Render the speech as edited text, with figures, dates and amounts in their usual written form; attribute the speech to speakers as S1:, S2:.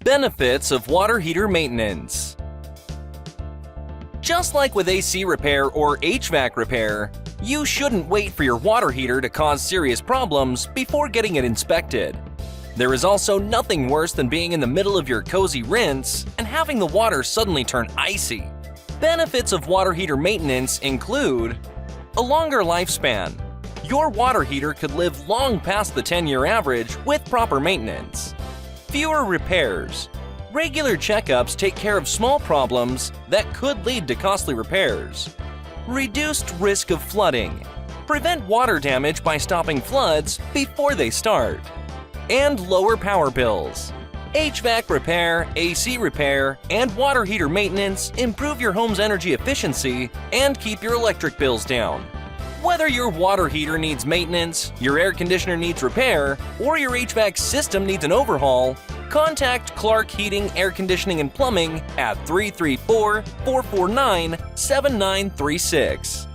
S1: Benefits of water heater maintenance. Just like with AC repair or HVAC repair, you shouldn't wait for your water heater to cause serious problems before getting it inspected. There is also nothing worse than being in the middle of your cozy rinse and having the water suddenly turn icy. Benefits of water heater maintenance include a longer lifespan. Your water heater could live long past the 10-year average with proper maintenance. Fewer repairs. Regular checkups take care of small problems that could lead to costly repairs. Reduced risk of flooding. Prevent water damage by stopping floods before they start. And lower power bills. HVAC repair, AC repair, and water heater maintenance improve your home's energy efficiency and keep your electric bills down. Whether your water heater needs maintenance, your air conditioner needs repair, or your HVAC system needs an overhaul, contact Clark Heating, Air Conditioning, and Plumbing at 334-449-7936.